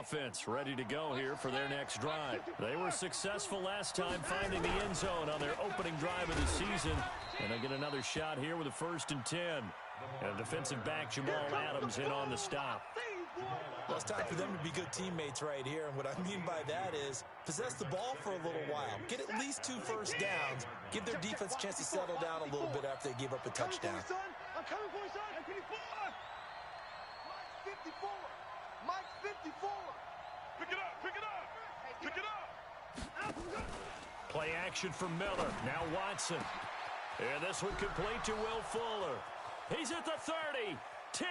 offense ready to go here for their next drive. They were successful last time finding the end zone on their opening drive of the season. And they'll get another shot here with a 1st and 10. And defensive back Jamal Adams in on the stop. Well, it's time for them to be good teammates right here. And what I mean by that is possess the ball for a little while. Get at least 2 first downs. Give their defense a chance to settle down a little bit after they give up a touchdown. I'm coming for you, son. I'm 54. Mike's 54. Mike's 54. Pick it up. Pick it up. Pick it up. Play action for Miller. Now Watson. And this one complete to Will Fuller. He's at the 30. 10.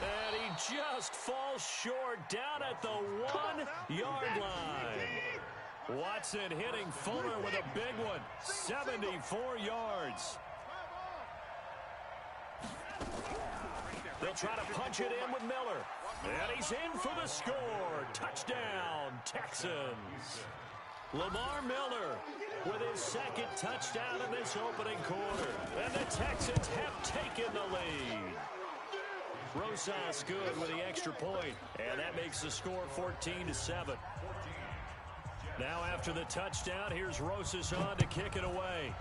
And he just falls short down at the 1-yard line. Watson hitting Fuller with a big one. 74 yards. They'll try to punch it in with Miller. And he's in for the score. Touchdown, Texans. Lamar Miller with his 2nd touchdown in this opening quarter. And the Texans have taken the lead. Rosas good with the extra point. And that makes the score 14-7. Now after the touchdown, here's Rosas on to kick it away.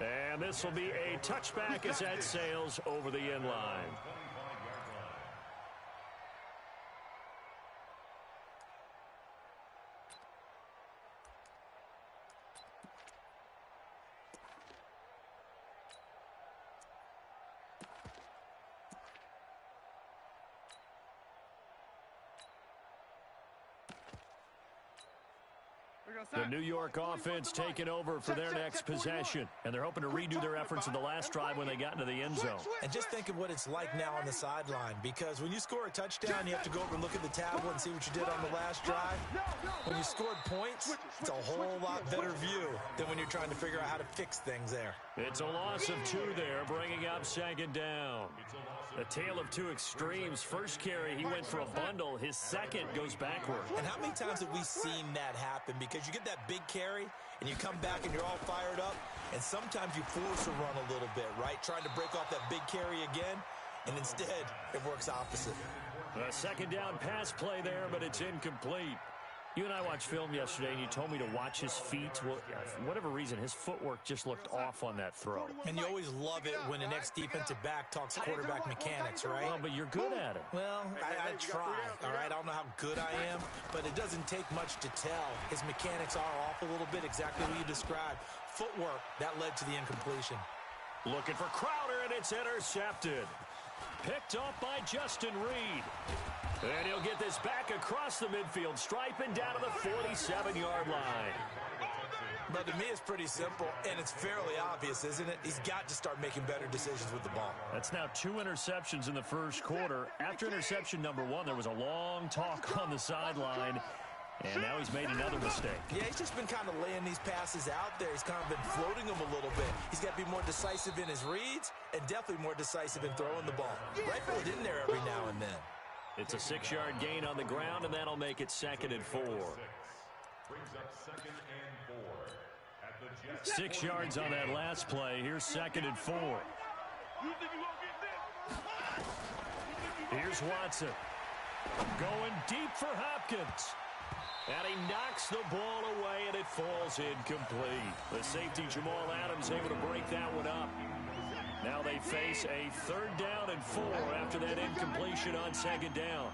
And this will be a touchback as that sails over the end line. The New York offense taking over for their next possession. And they're hoping to redo their efforts in the last drive when they got into the end zone. And just think of what it's like now on the sideline. Because when you score a touchdown, you have to go over and look at the tablet and see what you did on the last drive. When you scored points, it's a whole lot better view than when you're trying to figure out how to fix things there. It's a loss of 2 there, bringing up 2nd down. A tale of 2 extremes. First carry, he went for a bundle. His 2nd goes backward. And how many times have we seen that happen? Because you get that big carry, and you come back and you're all fired up, and sometimes you force a run a little bit, right? Trying to break off that big carry again, and instead it works opposite. A 2nd down pass play there, but it's incomplete. You and I watched film yesterday, and you told me to watch his feet. Well, for whatever reason, his footwork just looked off on that throw. And you always love it when the next defensive back talks quarterback mechanics, right? Well, but you're good at it. Well, I try, all right? I don't know how good I am, but it doesn't take much to tell. His mechanics are off a little bit, exactly what you described. Footwork, that led to the incompletion. Looking for Crowder, and it's intercepted. Picked off by Justin Reed. And he'll get this back across the midfield stripe and down to the 47-yard line. But to me, it's pretty simple, and it's fairly obvious, isn't it? He's got to start making better decisions with the ball. That's now 2 interceptions in the first quarter. After interception number 1, there was a long talk on the sideline. And now he's made another mistake. Yeah, he's just been kind of laying these passes out there. He's kind of been floating them a little bit. He's got to be more decisive in his reads and definitely more decisive in throwing the ball. Rifle it in there every now and then. It's a 6-yard gain on the ground, and that'll make it 2nd and 4. 6 yards on that last play. Here's 2nd and 4. Here's Watson. Going deep for Hopkins. And he knocks the ball away, and it falls incomplete. The safety, Jamal Adams, able to break that one up. Now they face a 3rd down and 4 after that incompletion on 2nd down.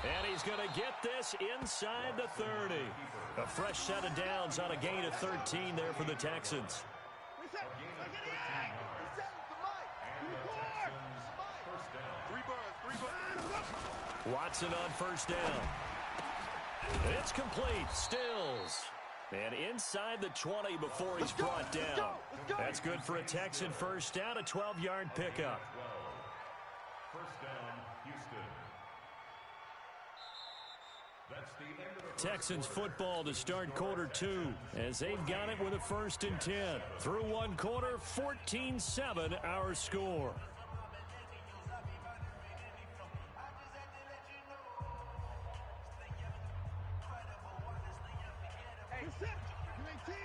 And he's going to get this inside the 30. A fresh set of downs on a gain of 13 there for the Texans. Watson on 1st down. It's complete. Stills. And inside the 20 before he's brought down. That's good for a Texan 1st down, a 12-yard pickup. 1st down, Houston. Texans football to start quarter 2 as they've got it with a 1st and 10. Through 1 quarter, 14-7 our score. Hey, set. 19,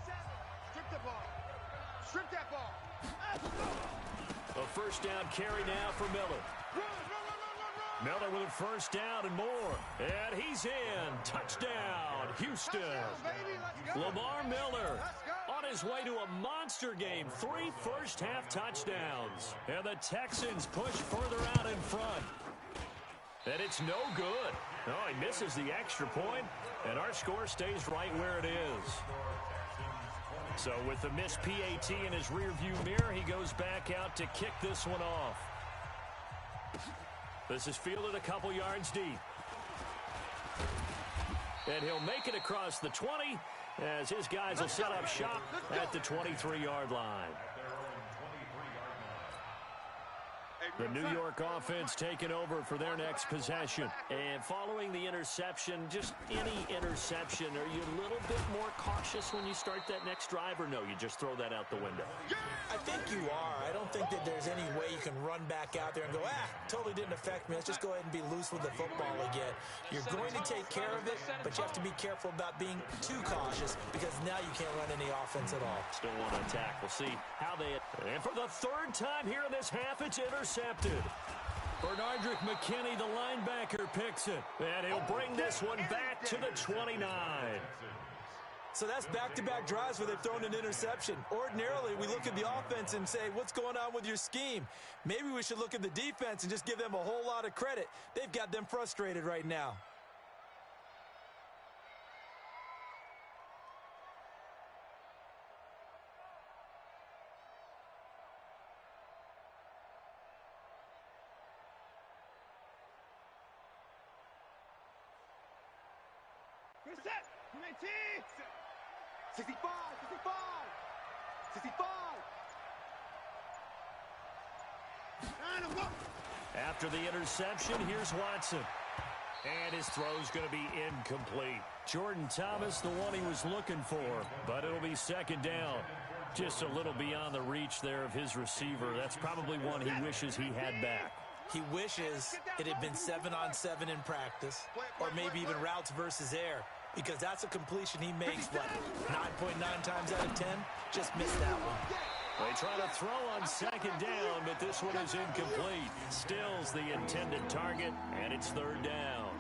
7. Strip the ball. Strip that ball. A first down carry now for Miller. Miller with a first down and more. And he's in. Touchdown, Houston. Lamar Miller on his way to a monster game. 3 first-half touchdowns. And the Texans push further out in front. And it's no good. Oh, he misses the extra point, and our score stays right where it is. So with the missed PAT in his rearview mirror, he goes back out to kick this one off. This is fielded a couple yards deep. And he'll make it across the 20 as his guys will set up shop at the 23-yard line. The New York offense taking over for their next possession. And following the interception, just any interception, are you a little bit more cautious when you start that next drive, or no, you just throw that out the window? I think you are. I don't think that there's any way you can run back out there and go, totally didn't affect me. Let's just go ahead and be loose with the football again. You're going to take care of it, but you have to be careful about being too cautious because now you can't run any offense at all. Still want to attack. We'll see how they... And for the 3rd time here in this half, it's intercepted. Bernardrick McKinney, the linebacker, picks it. And he'll bring this one back to the 29. So that's back-to-back drives where they've thrown an interception. Ordinarily, we look at the offense and say, what's going on with your scheme? Maybe we should look at the defense and just give them a whole lot of credit. They've got them frustrated right now. Set. 19. 65. 65. 65. After the interception, here's Watson. And his throw's going to be incomplete. Jordan Thomas, the one he was looking for, but it'll be 2nd down. Just a little beyond the reach there of his receiver. That's probably one he wishes he had back. He wishes it had been 7-on-7 in practice, or maybe even routes versus air, because that's a completion he makes, what, 9.9 times out of 10? Just missed that one. They try to throw on 2nd down, but this one is incomplete. Still's the intended target, and it's 3rd down.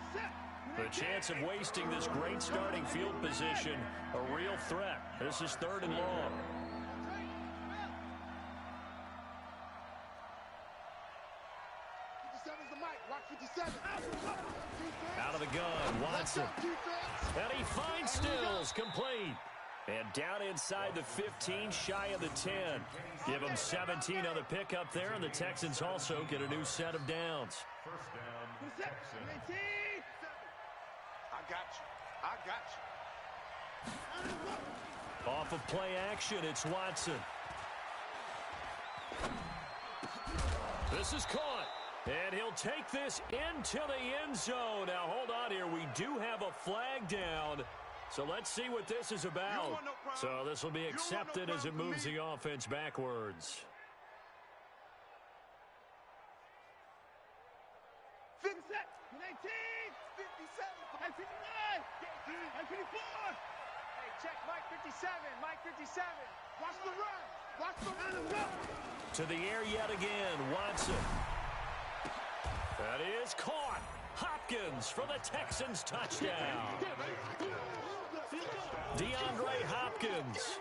The chance of wasting this great starting field position, a real threat. This is 3rd and long. Out of the gun, Watson. And he finds Stills, complete. And down inside the 15, shy of the 10. Give them 17 on the pickup there, and the Texans also get a new set of downs. 1st down, Texans. I got you. Off of play action, it's Watson. This is caught. And he'll take this into the end zone. Now, hold on here. We do have a flag down. So let's see what this is about. So this will be accepted as it moves the offense backwards. 57, 19, 57, 59, 54. Hey, check Mike 57, Mike 57. Watch the run. Watch the run. To the air yet again, Watson. That is caught. Hopkins for the Texans touchdown. DeAndre Hopkins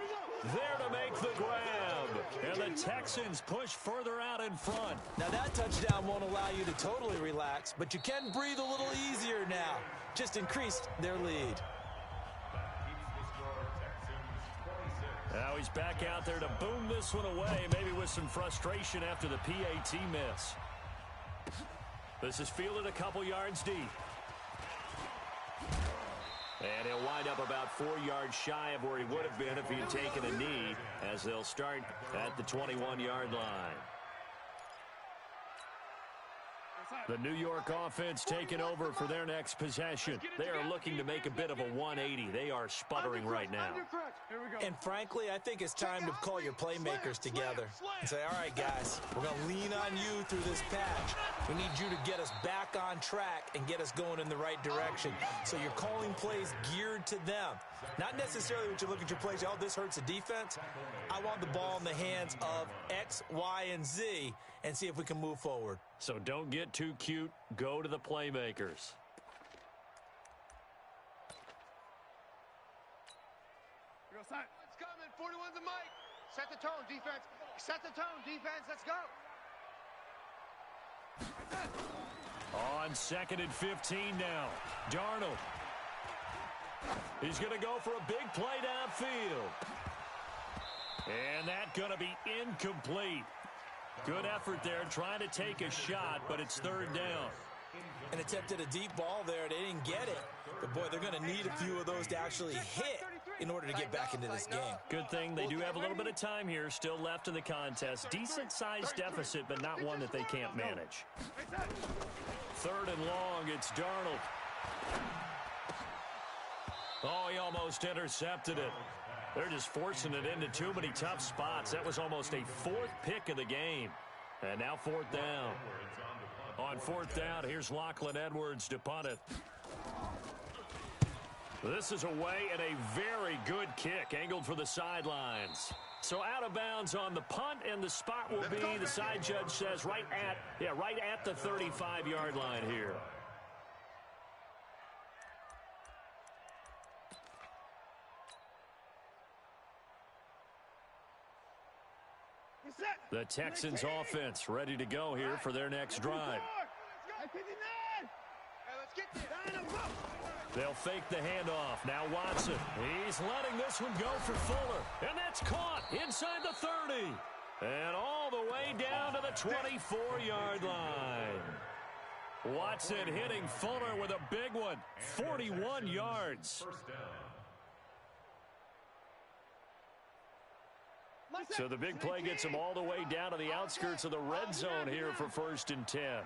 there to make the grab. And the Texans push further out in front. Now that touchdown won't allow you to totally relax, but you can breathe a little easier now. Just increased their lead. Now he's back out there to boom this one away, maybe with some frustration after the PAT miss. This is fielded a couple yards deep. And he'll wind up about 4 yards shy of where he would have been if he had taken a knee, as they'll start at the 21-yard line. The New York offense taking over for their next possession. They are looking to make a bit of a 180. They are sputtering right now. And frankly, I think it's time to call your playmakers together and say, all right, guys, we're going to lean on you through this patch. We need you to get us back on track and get us going in the right direction. So you're calling plays geared to them. Not necessarily when you look at your plays, oh, this hurts the defense. I want the ball in the hands of X, Y, and Z and see if we can move forward. So don't get too cute. Go to the playmakers. It's coming. 41's a mic. Set the tone, defense. Set the tone, defense. Let's go. On 2nd and 15 now. Darnold. He's going to go for a big play downfield. And that's going to be incomplete. Good effort there trying to take a shot, but it's 3rd down. And attempted a deep ball there. They didn't get it. But, boy, they're going to need a few of those to actually hit in order to get back into this game. Good thing they do have a little bit of time here still left in the contest. Decent-sized deficit, but not one that they can't manage. 3rd and long, it's Darnold. Oh, he almost intercepted it. They're just forcing it into too many tough spots. That was almost a 4th pick of the game. And now 4th down. On 4th down, here's Lachlan Edwards to punt it. This is away and a very good kick angled for the sidelines. So out of bounds on the punt, and the spot will be, the side judge says, right at the 35-yard line here. The Texans offense ready to go here for their next drive. They'll fake the handoff. Now Watson. He's letting this one go for Fuller. And that's caught inside the 30. And all the way down to the 24-yard line. Watson hitting Fuller with a big one. 41 yards. So the big play gets him all the way down to the outskirts of the red zone here for 1st and 10. 57's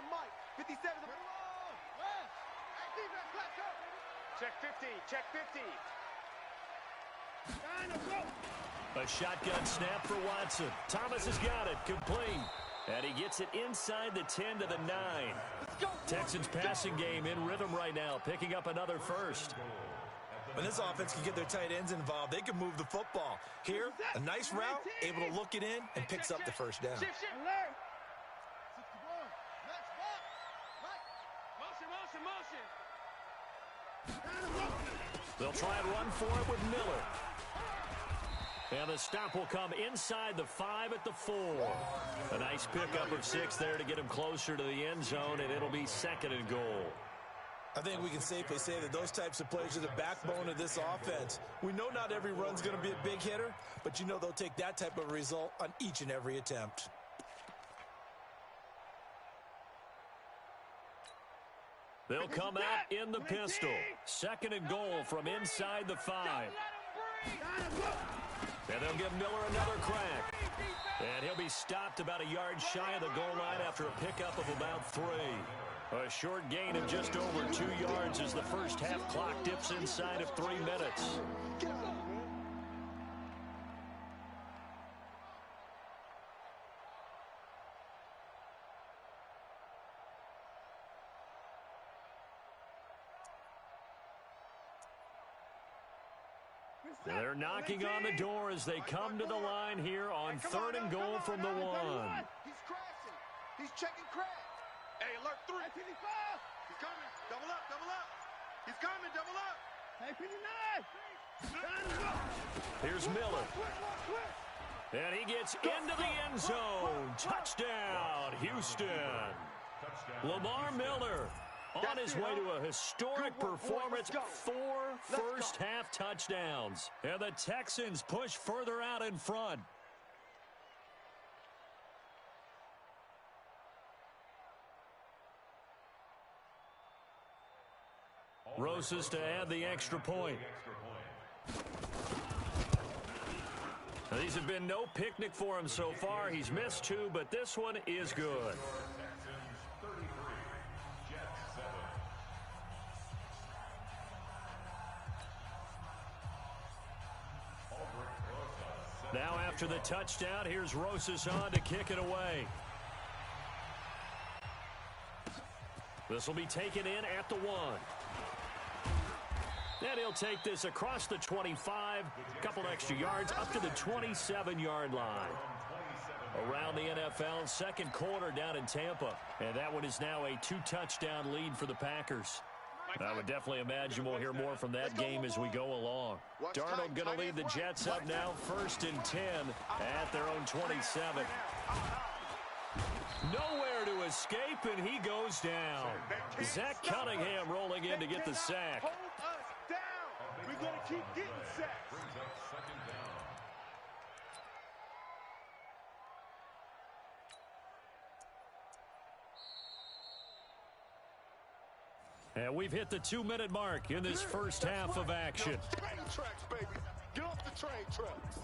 a mic. 57's a check 50. Check 50. A shotgun snap for Watson. Thomas has got it. Complete. And he gets it inside the 10 to the 9. Texans passing game in rhythm right now, picking up another 1st. When this offense can get their tight ends involved, they can move the football. Here, a nice route, able to look it in, and picks up the 1st down. They'll try and run for it with Miller. And the stop will come inside the 5 at the 4. A nice pickup of 6 there to get him closer to the end zone, and it'll be 2nd and goal. I think we can safely say that those types of plays are the backbone of this offense. We know not every run's going to be a big hitter, but you know they'll take that type of result on each and every attempt. They'll come out in the pistol. 2nd and goal from inside the 5. And they'll give Miller another crack. And he'll be stopped about a yard shy of the goal line after a pickup of about 3. A short gain of just over 2 yards as the first half clock dips inside of 3 minutes. They're knocking on the door as they come to the line here on 3rd and goal from the 1. He's crashing. He's checking crash. Hey, alert 3. He's coming. Double up, double up. He's coming, double up. Here's Miller. And he gets into the end zone. Touchdown, Houston. Lamar Miller on his way to a historic performance. 4 first-half touchdowns. And the Texans push further out in front. Rosas to add the extra point. Now, these have been no picnic for him so far. He's missed 2, but this one is good. Now after the touchdown, here's Rosas on to kick it away. This will be taken in at the 1. And he'll take this across the 25, a couple extra yards up to the 27-yard line. Around the NFL, second quarter down in Tampa. And that one is now a 2-touchdown lead for the Packers. I would definitely imagine we'll hear more from that game as we go along. Darnold going to lead the Jets up now, 1st and 10 at their own 27. Nowhere to escape, and he goes down. Zach Cunningham rolling in to get the sack. Hold us down. We're going to keep getting sacks. And we've hit the 2-minute mark in this first half of action. Train tracks, baby. Get off the train tracks.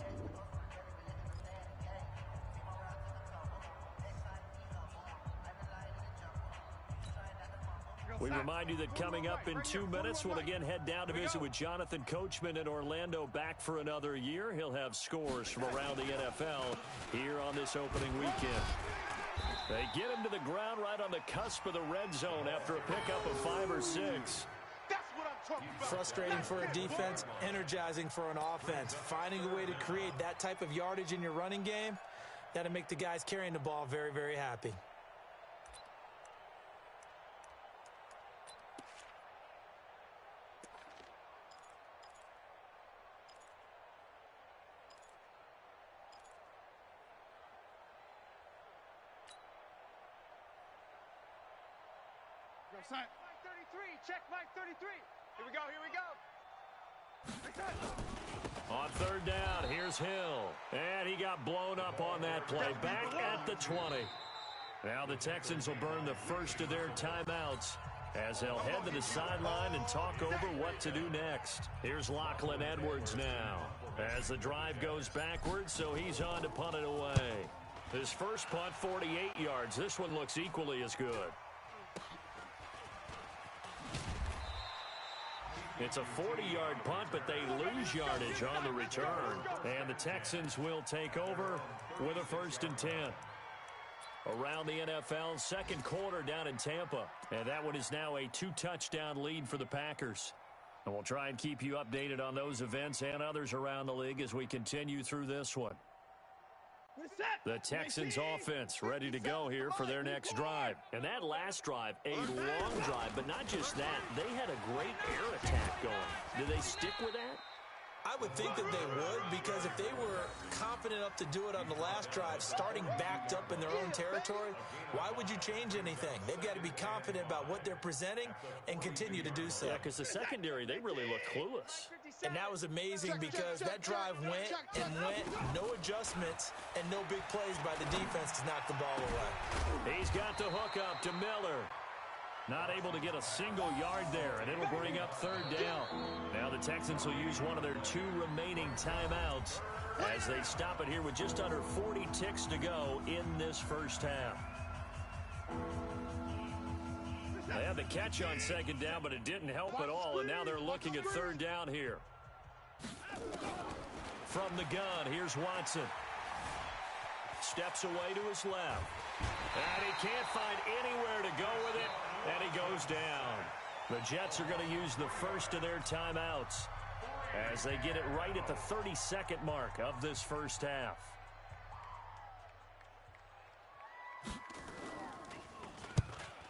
We remind you that coming up in 2 minutes, we'll again head down to visit with Jonathan Coachman in Orlando, back for another year. He'll have scores from around the NFL here on this opening weekend. They get him to the ground right on the cusp of the red zone after a pickup of 5 or 6. That's what I'm talking about. Frustrating for a defense, energizing for an offense. Finding a way to create that type of yardage in your running game, that'll make the guys carrying the ball very, very happy. Mike 33, check Mike 33. Here we go, here we go. On 3rd down, here's Hill. And he got blown up on that play. Back at the 20. Now the Texans will burn the first of their timeouts as they'll head to the sideline and talk over what to do next. Here's Lachlan Edwards now as the drive goes backwards, so he's on to punt it away. His first punt, 48 yards. This one looks equally as good. It's a 40-yard punt, but they lose yardage on the return. And the Texans will take over with a 1st and 10. Around the NFL, second quarter down in Tampa. And that one is now a 2-touchdown lead for the Packers. And we'll try and keep you updated on those events and others around the league as we continue through this one. The Texans offense ready to go here for their next drive. And that last drive, a long drive, but not just that. They had a great air attack going. Did they stick with that? I would think that they would, because if they were confident enough to do it on the last drive, starting backed up in their own territory, why would you change anything? They've got to be confident about what they're presenting and continue to do so. Yeah, because the secondary, they really looked clueless. And that was amazing because that drive went and went, no adjustments, and no big plays by the defense to knock the ball away. He's got the hook up to Miller. Not able to get a single yard there, and it'll bring up 3rd down. Now the Texans will use one of their 2 remaining timeouts as they stop it here with just under 40 ticks to go in this first half. They had the catch on 2nd down, but it didn't help at all, and now they're looking at 3rd down here. From the gun, here's Watson. Steps away to his left. And he can't find anywhere to go with it, and he goes down. The Jets are going to use the first of their timeouts as they get it right at the 32nd mark of this first half.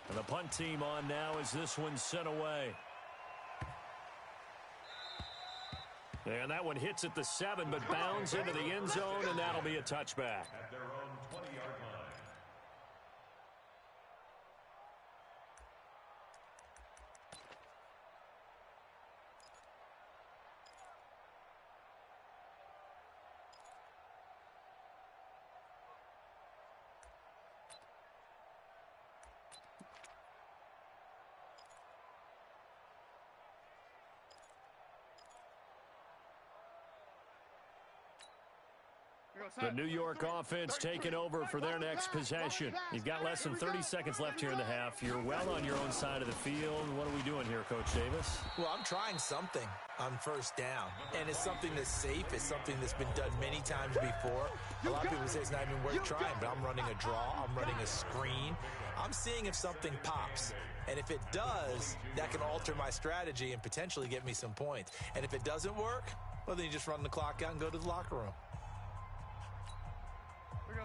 And the punt team on now as this one's sent away. And that one hits at the 7, but bounds into the end zone, and that'll be a touchback. At their own 20-yard line. The New York offense taking over for their next possession. You've got less than 30 seconds left here in the half. You're well on your own side of the field. What are we doing here, Coach Davis? Well, I'm trying something on first down, and it's something that's safe. It's something that's been done many times before. A lot of people say it's not even worth trying, but I'm running a draw. I'm running a screen. I'm seeing if something pops. And if it does, that can alter my strategy and potentially get me some points. And if it doesn't work, well, then you just run the clock out and go to the locker room.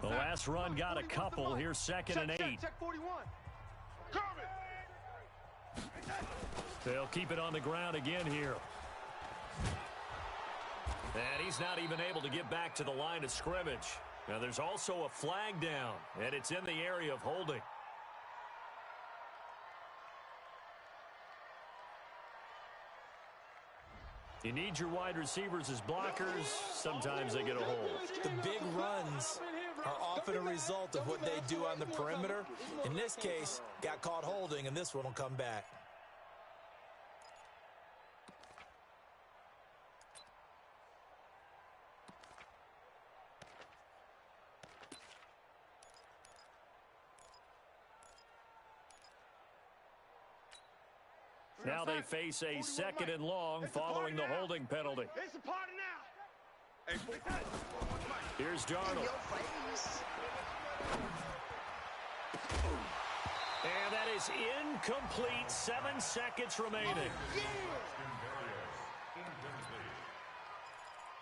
The last run got a couple. Here's 2nd and 8. Check 41. They'll keep it on the ground again here. And he's not even able to get back to the line of scrimmage. Now there's also a flag down, and it's in the area of holding. You need your wide receivers as blockers. Sometimes they get a hold. The big runs are often a result of what they do on the perimeter. In this case, got caught holding, and this one will come back. Now they face a 2nd and long following the holding penalty. It's a party now. Here's Darnold. And that is incomplete. 7 seconds remaining.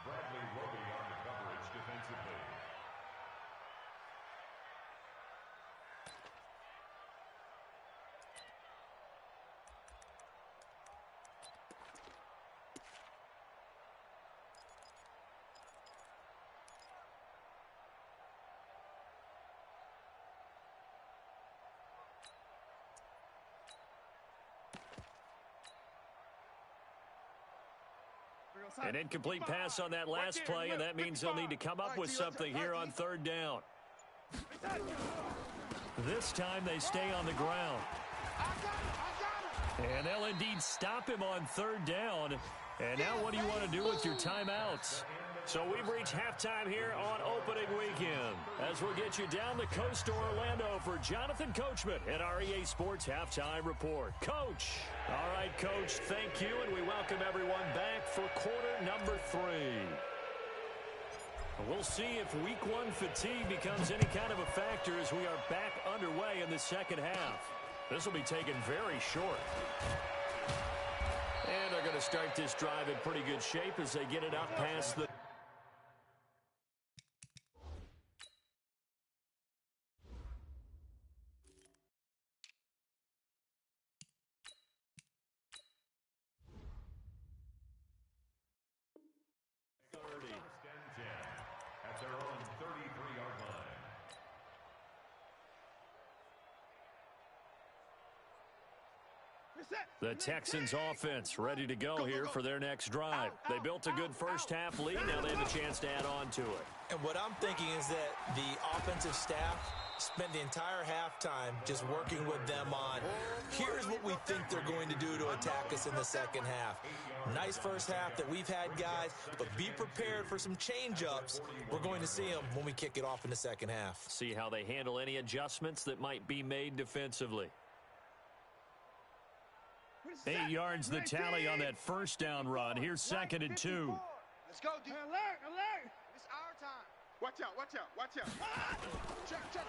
Bradley Roby on the coverage defensively. An incomplete pass on that last play, and that means they'll need to come up with something here on 3rd down. This time they stay on the ground. And they'll indeed stop him on 3rd down. And now what do you want to do with your timeouts? So we've reached halftime here on opening weekend. As we'll get you down the coast to Orlando for Jonathan Coachman at our EA Sports Halftime Report. Coach. All right, Coach, thank you, and we welcome everyone back for quarter number 3. We'll see if week 1 fatigue becomes any kind of a factor as we are back underway in the second half. This will be taken very short. And they're going to start this drive in pretty good shape as they get it up past the... At their own 33-yard line. The Texans offense ready to go here for their next drive. They built a good first half lead. Now they have a chance to add on to it. And what I'm thinking is that the offensive staff spent the entire halftime just working with them on, here's what we think they're going to do to attack us in the second half. Nice first half that we've had, guys, but be prepared for some change-ups. We're going to see them when we kick it off in the second half. See how they handle any adjustments that might be made defensively. 8 yards the tally on that first down run. Here's 2nd and 2. Let's go, dude. Alert. It's our time. Watch out.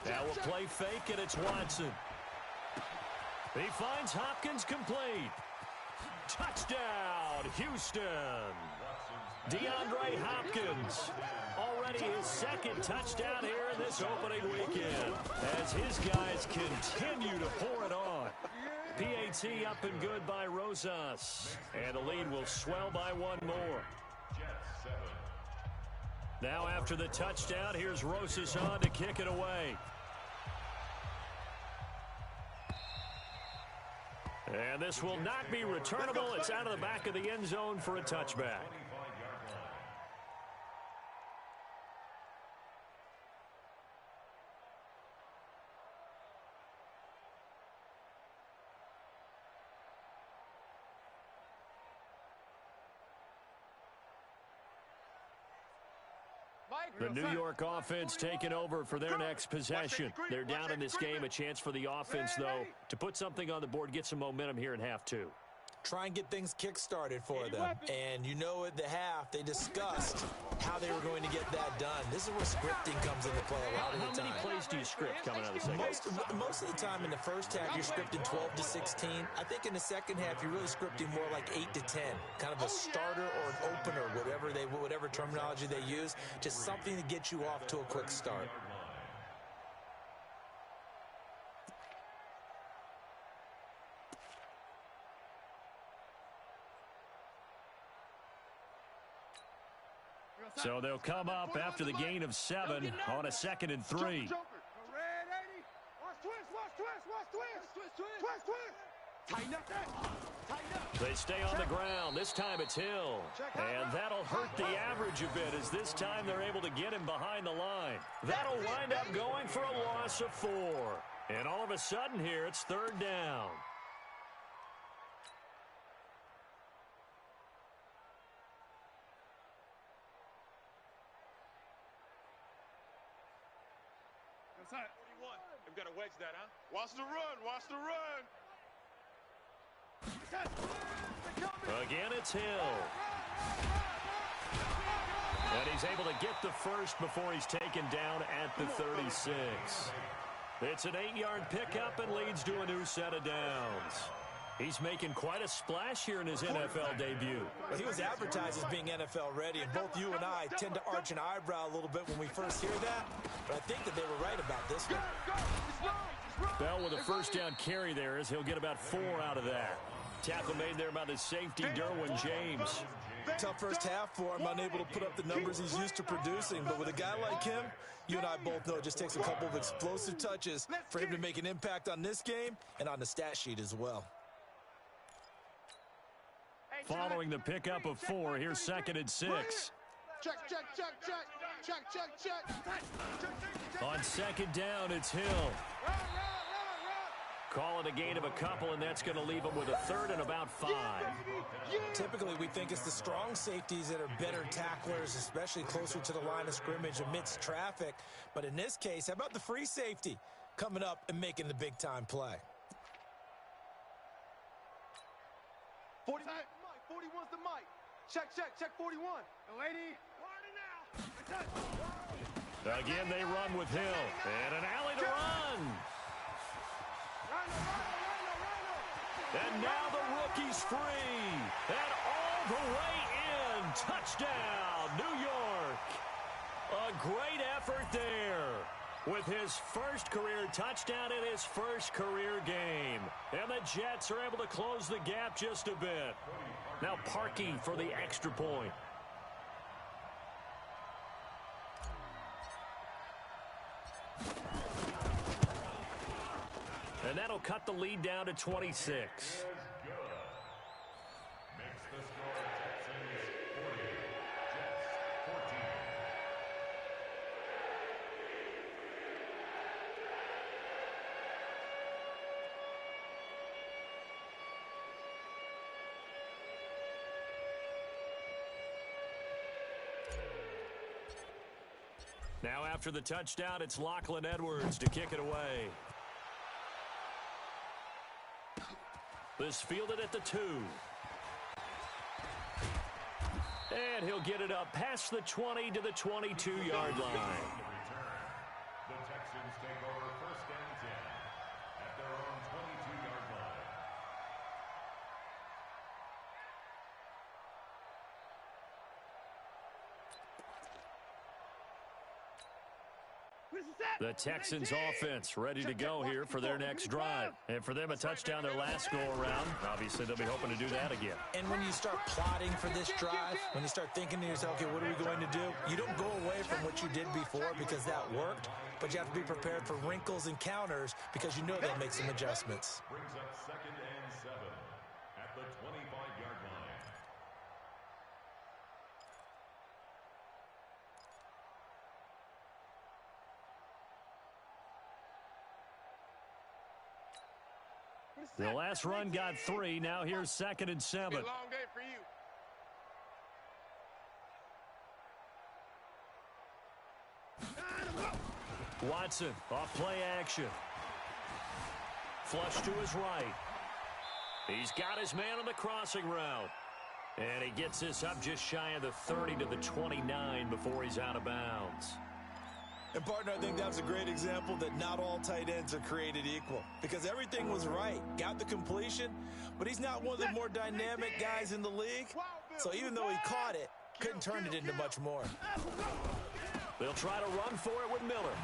Now we'll play fake, and it's Watson. He finds Hopkins complete. Touchdown, Houston. DeAndre Hopkins. Already his 2nd touchdown here in this opening weekend. As his guys continue to pour it on. PAT up and good by Rosas. And the lead will swell by 1 more. Now after the touchdown, here's Rosas on to kick it away. And this will not be returnable. It's out of the back of the end zone for a touchback. The New York offense taking over for their next possession. They're down in this game. A chance for the offense, though, to put something on the board, get some momentum here in half two. Try and get things kick-started for them. And you know at the half, they discussed how they were going to get that done. This is where scripting comes into play a lot of the time. How many plays do you script coming out of the second? Most of the time in the first half, you're scripting 12 to 16. I think in the second half, you're really scripting more like 8 to 10. Kind of a starter or an opener, whatever terminology they use. Just something to get you off to a quick start. So they'll come up after the gain of 7 on a 2nd and 3. They stay on the ground. This time it's Hill. And that'll hurt the average a bit as this time they're able to get him behind the line. That'll wind up going for a loss of 4. And all of a sudden here, it's 3rd down. They've got to wedge that, huh? Watch the run. Watch the run. Again, it's Hill. And he's able to get the first before he's taken down at the 36. It's an 8-yard pickup and leads to a new set of downs. He's making quite a splash here in his NFL debut. He was advertised as being NFL ready, and both you and I tend to arch an eyebrow a little bit when we first hear that, but I think that they were right about this one. Bell with a first down carry there as he'll get about 4 out of that. Tackle made there by the safety, Derwin James. Tough first half for him, unable to put up the numbers he's used to producing, but with a guy like him, you and I both know it just takes a couple of explosive touches for him to make an impact on this game and on the stat sheet as well. Following the pickup of 4, here's 2nd and 6. Check. On 2nd down, it's Hill. Call it a gain of a couple, and that's going to leave him with a 3rd and about 5. Typically, we think it's the strong safeties that are better tacklers, especially closer to the line of scrimmage amidst traffic. But in this case, how about the free safety coming up and making the big-time play? 41's the mic. Check 41. The lady. Again, they run with Hill. And an alley to run. And now the rookie's free. And all the way in. Touchdown, New York. A great effort there. With his first career touchdown in his first career game. And the Jets are able to close the gap just a bit. Now parking for the extra point. And that'll cut the lead down to 26. Now after the touchdown, it's Lachlan Edwards to kick it away. This fielded at the 2. And he'll get it up past the 20 to the 22-yard line. The Texans take over 1st and 10 at their own 22-yard line. The Texans offense ready to go here for their next drive. And for them, a touchdown their last go-around. Obviously, they'll be hoping to do that again. And when you start plotting for this drive, when you start thinking to yourself, okay, what are we going to do? You don't go away from what you did before because that worked, but you have to be prepared for wrinkles and counters because you know they'll make some adjustments. Brings up 2nd and 7 at the 25-yard line. The last run got 3. Now here's 2nd and 7. Long day for you. Watson off play action. Flush to his right. He's got his man on the crossing route. And he gets this up just shy of the 30 to the 29 before he's out of bounds. And, partner, I think that was a great example that not all tight ends are created equal. Because everything was right. Got the completion, but he's not one of the more dynamic guys in the league. So even though he caught it, couldn't turn it into much more. They'll try to run for it with Miller.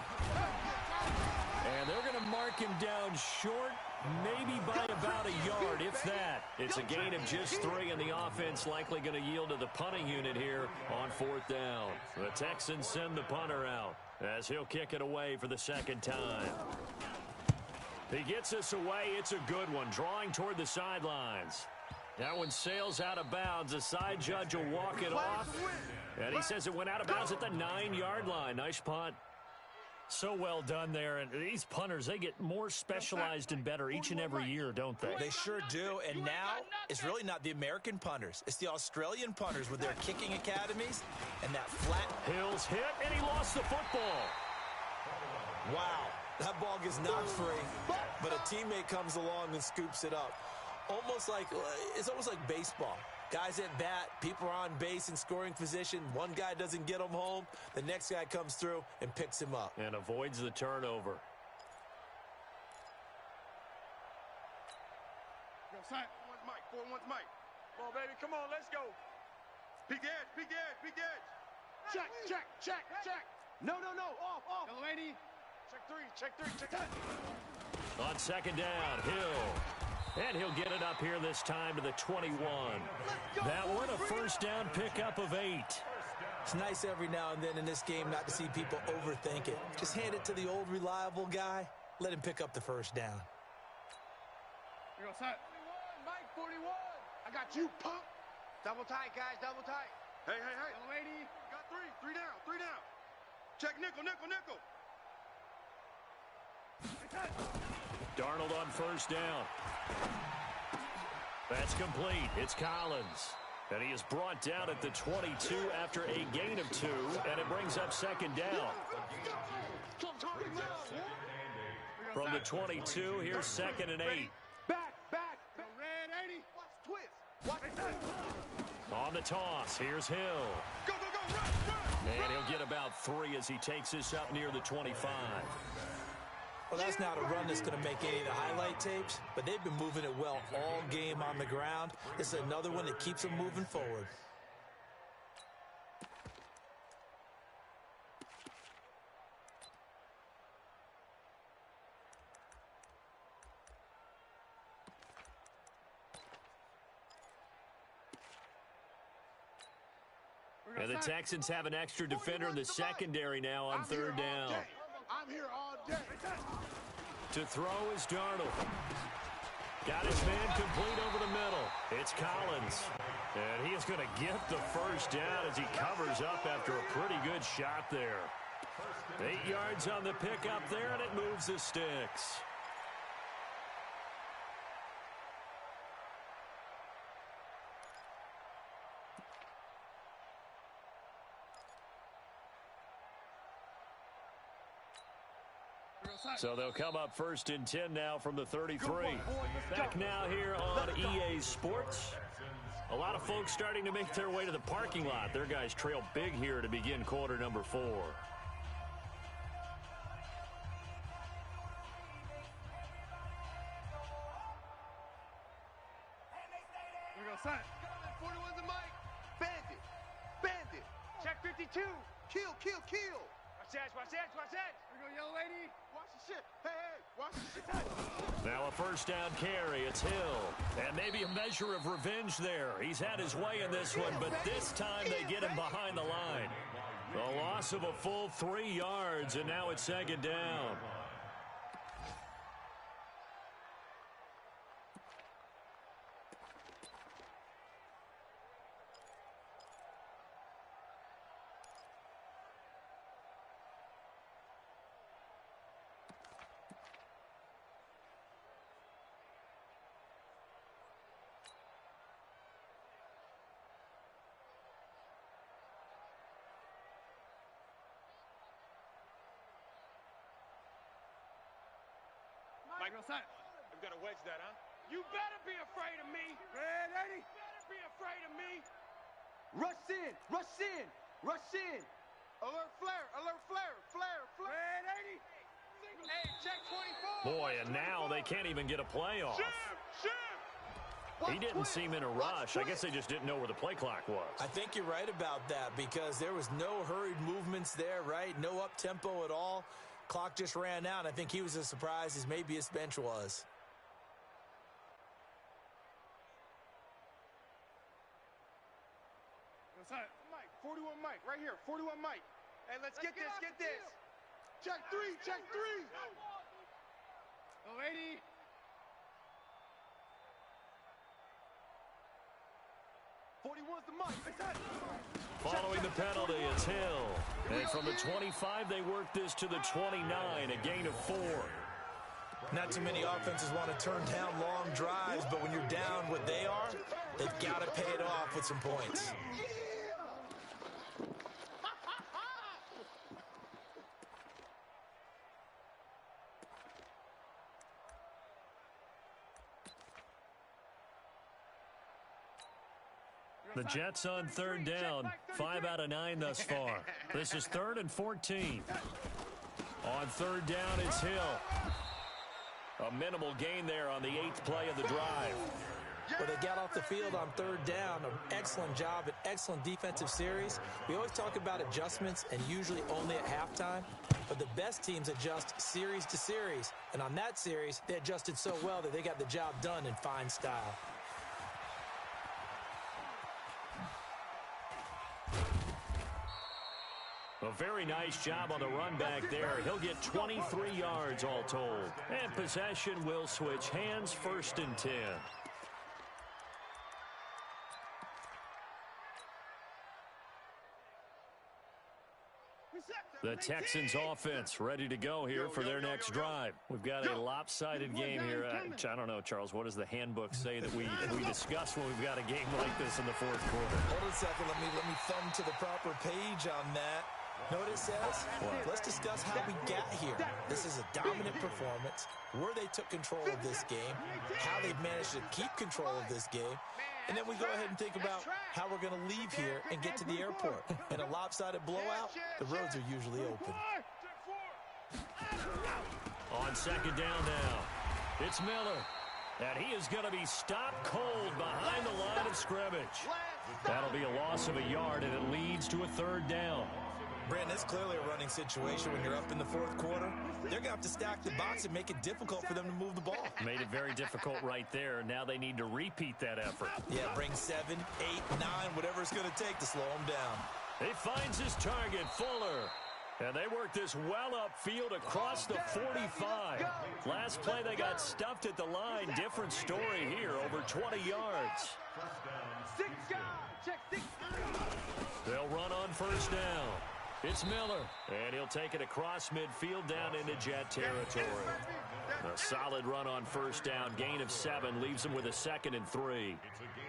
And they're going to mark him down short, maybe by about a yard, if that. It's a gain of just 3, and the offense likely going to yield to the punting unit here on 4th down. The Texans send the punter out as he'll kick it away for the second time. He gets this away. It's a good one, drawing toward the sidelines. That one sails out of bounds. The side judge will walk it off, and he says it went out of bounds at the 9-yard line. Nice punt. So well done there. And these punters, they get more specialized and better each and every year, don't they? They sure do. And now it's really not the American punters. It's the Australian punters with their kicking academies and that flat. Hill's hit, and he lost the football. Wow. That ball gets knocked free, but a teammate comes along and scoops it up. It's almost like baseball. Guys at bat, people are on base in scoring position. One guy doesn't get him home. The next guy comes through and picks him up. And avoids the turnover. Go, sign. One's Mike. 4-1's Mike. Come on, baby. Come on, let's go. Peek edge, peek edge, peek edge. Check, check, check, check. No. Off. Yellow lady. Check three. On second down, Hill. And he'll get it up here this time to the 21. That one a first down pickup of 8. It's nice every now and then in this game not to see people overthink it. Just hand it to the old reliable guy. Let him pick up the first down. Here goes, son. 41, Mike, 41. I got you, pump. Double tight, guys, double tight. Hey. Young lady. Got 3 down. Check nickel. Darnold on first down. That's complete. It's Collins. And he is brought down at the 22 after a gain of 2, and it brings up second down. From the 22, here's 2nd and 8. Back. The red 80. Watch twist. On the toss, here's Hill. Go, run. And he'll get about 3 as he takes this up near the 25. Well, that's not a run that's going to make any of the highlight tapes, but they've been moving it well all game on the ground. This is another one that keeps them moving forward. And the Texans have an extra defender in the secondary now on 3rd down. I'm here all day. To throw is Darnold. Got his man complete over the middle. It's Collins. And he is going to get the first down as he covers up after a pretty good shot there. 8 yards on the pickup there, and it moves the sticks. So they'll come up 1st and 10 now from the 33. Back now here on EA Sports. A lot of folks starting to make their way to the parking lot. Their guys trail big here to begin quarter number 4. Here we go, son. 41's a Mike. Bandit. Check 52. Kill. Watch that. Here we go, yellow lady. Watch the shit. Hey, watch the shit. Now a first down carry. It's Hill. And maybe a measure of revenge there. He's had his way in this one, but this time they get him behind the line. The loss of a full 3 yards, and now it's 2nd down. Mike, we've got to wedge that, huh? You better be afraid of me. Red 80. You better be afraid of me. Rush in, rush in, rush in. Alert flare, alert flare, flare, flare. Red 80. Hey, check 24. Boy, and now they can't even get a play off. He didn't seem in a rush. I guess they just didn't know where the play clock was. I think you're right about that because there was no hurried movements there, right? No up-tempo at all. Clock just ran out. I think he was as surprised as maybe his bench was. Mike, 41 Mike, right here, 41 Mike. Hey, let's get this, get this. Check three, check three. Oh, 80. Following the penalty, it's Hill. And from the 25, they work this to the 29, a gain of 4. Not too many offenses want to turn down long drives, but when you're down what they are, they've got to pay it off with some points. The Jets on third down, 5 out of 9 thus far. This is 3rd and 14. On third down, it's Hill. A minimal gain there on the 8th play of the drive. Well, they got off the field on third down. An excellent job, an excellent defensive series. We always talk about adjustments and usually only at halftime. But the best teams adjust series to series. And on that series, they adjusted so well that they got the job done in fine style. A very nice job on the run back there. He'll get 23 yards all told. And possession will switch hands, 1st and 10. The Texans offense ready to go here for their next drive. We've got a lopsided game here. I don't know, Charles, what does the handbook say that we discuss when we've got a game like this in the 4th quarter? Hold on a second. Let me thumb to the proper page on that. Know what it says? Let's discuss how we got here. This is a dominant performance, where they took control of this game, how they've managed to keep control of this game, and then we go ahead and think about how we're going to leave here and get to the airport. In a lopsided blowout, the roads are usually open. On second down now, it's Miller. And he is going to be stopped cold behind the line of scrimmage. That'll be a loss of a yard, and it leads to a 3rd down. Brandon, it's clearly a running situation when you're up in the 4th quarter. They're going to have to stack the box and make it difficult for them to move the ball. Made it very difficult right there. Now they need to repeat that effort. Yeah, bring 7, 8, 9, whatever it's going to take to slow them down. He finds his target, Fuller. And they work this well upfield across the 45. Last play, they got stuffed at the line. Different story here, over 20 yards. They'll run on 1st down. It's Miller, and he'll take it across midfield down into Jet territory. A solid run on 1st down, gain of 7, leaves him with a 2nd and 3.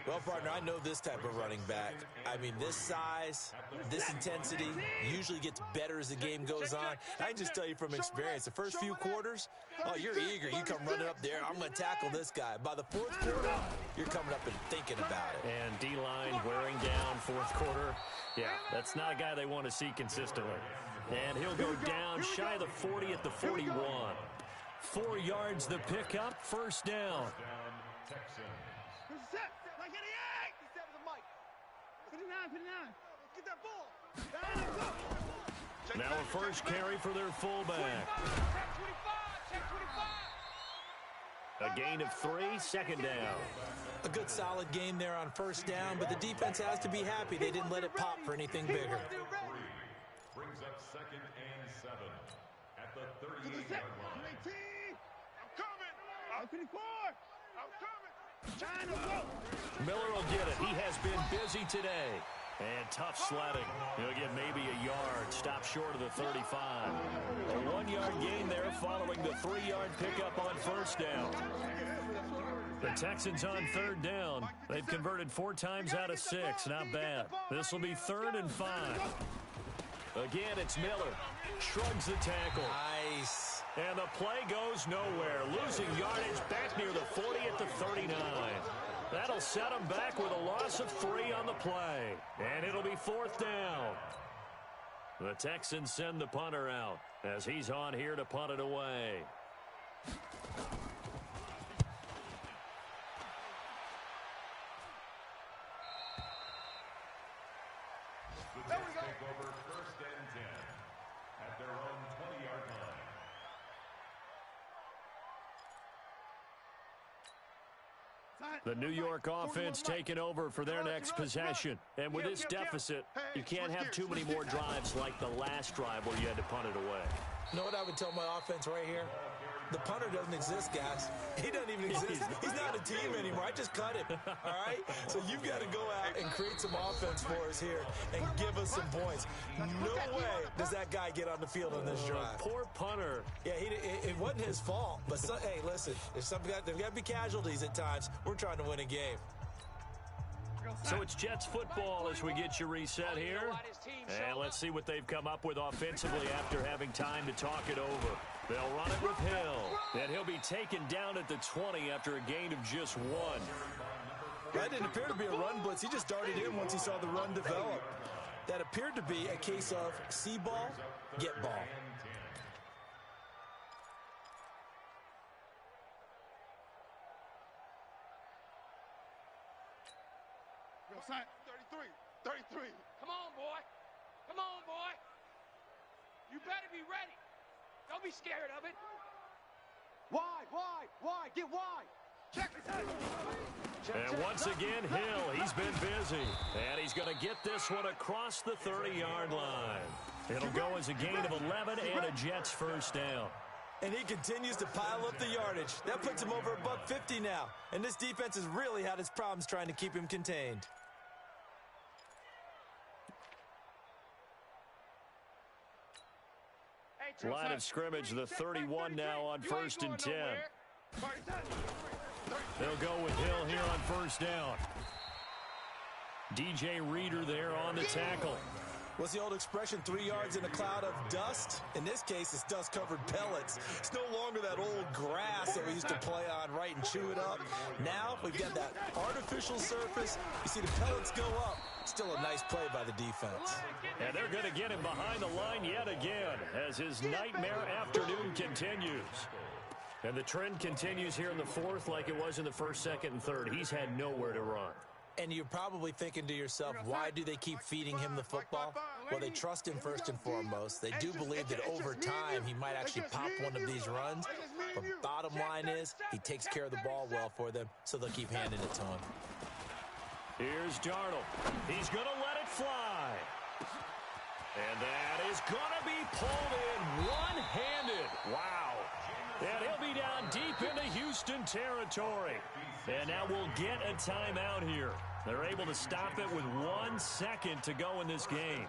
Well, partner, I know this type of running back. I mean, this size, this intensity usually gets better as the game goes on. I can just tell you from experience, the first few quarters, oh, you're eager. You come running up there, I'm going to tackle this guy. By the 4th quarter, you're coming up and thinking about it. And D-line wearing down 4th quarter. Yeah, that's not a guy they want to see consistently. And he'll go down shy of the 40 at the 41. 4 yards the pickup, 1st down. Now a 1st carry for their fullback. A gain of 3, 2nd down. A good solid game there on 1st down, but the defense has to be happy they didn't let it pop for anything bigger. Brings up 2nd and 7 at the 38-yard line. Miller will get it. He has been busy today. And tough sledding. He'll get maybe a yard. Stop short of the 35. A 1-yard gain there following the 3-yard pickup on 1st down. The Texans on 3rd down. They've converted 4 times out of 6. Not bad. This will be 3rd and 5. Again, it's Miller. Shrugs the tackle. Nice. And the play goes nowhere. Losing yardage back near the 40 at the 39. That'll set them back with a loss of 3 on the play. And it'll be 4th down. The Texans send the punter out as he's on here to punt it away. The Jets take over 1st and 10 at their own 20-yard line. The New York offense taking over for their next possession. And with this deficit, you can't have too many more drives like the last drive where you had to punt it away. You know what I would tell my offense right here? The punter doesn't exist, guys. He doesn't even exist. He's not a team anymore. I just cut him, all right? So you've got to go out and create some offense for us here and give us some points. No way does that guy get on the field on this drive. Poor punter. Yeah, it wasn't his fault. But, hey, listen, there's got to be casualties at times. We're trying to win a game. So it's Jets football as we get you reset here. And let's see what they've come up with offensively after having time to talk it over. They'll run it with Hill. And he'll be taken down at the 20 after a gain of just 1. That didn't appear to be a run blitz. He just darted in once he saw the run develop. That appeared to be a case of see ball, get ball. Sign 33. Come on, boy. Come on, boy. You better be ready. Don't be scared of it. Wide. Get wide. Check it out. And once again, Hill, he's been busy. And he's going to get this one across the 30-yard line. It'll go as a gain of 11 and a Jets first down. And he continues to pile up the yardage. That puts him over $150 now. And this defense has really had its problems trying to keep him contained. Line of scrimmage, the 31 now on 1st and 10. They'll go with Hill here on 1st down. DJ Reader there on the tackle. What's the old expression, 3 yards in a cloud of dust? In this case, it's dust-covered pellets. It's no longer that old grass that we used to play on, right, and chew it up. Now, we've got that artificial surface. You see the pellets go up. Still a nice play by the defense. And they're going to get him behind the line yet again as his nightmare afternoon continues. And the trend continues here in the 4th like it was in the 1st, 2nd, and 3rd. He's had nowhere to run. And you're probably thinking to yourself, why do they keep feeding him the football? Well, they trust him first and foremost. They do believe that over time he might actually pop one of these runs. But bottom line is, he takes care of the ball well for them, so they'll keep handing it to him. Here's Darnold. He's going to let it fly. And that is going to be pulled in one-handed. Wow. And he'll be down deep into Houston territory. And now we'll get a timeout here. They're able to stop it with 1 second to go in this game.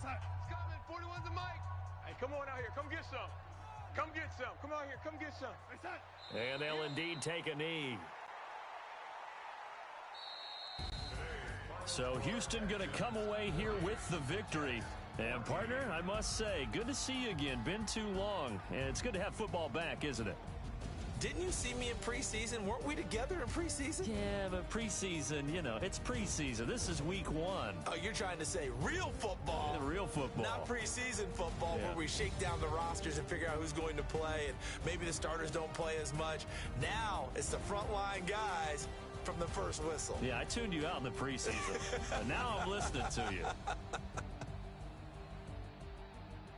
Scotland, 41's the mic. Hey, come on out here. Come get some. Come get some. Come out here. Come get some. And they'll indeed take a knee. So Houston going to come away here with the victory. And, partner, I must say, good to see you again. Been too long. And it's good to have football back, isn't it? Didn't you see me in preseason? Weren't we together in preseason? Yeah, but preseason, you know, it's preseason. This is week 1. Oh, you're trying to say real football. Real football. Not preseason football where we shake down the rosters and figure out who's going to play, and maybe the starters don't play as much. Now it's the frontline guys from the first whistle. Yeah, I tuned you out in the preseason. And now I'm listening to you.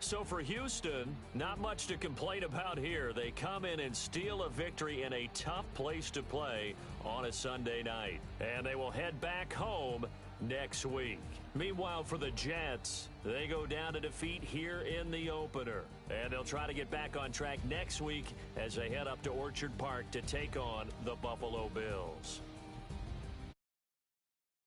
So for Houston, not much to complain about here. They come in and steal a victory in a tough place to play on a Sunday night. And they will head back home next week. Meanwhile, for the Jets, they go down to defeat here in the opener. And they'll try to get back on track next week as they head up to Orchard Park to take on the Buffalo Bills.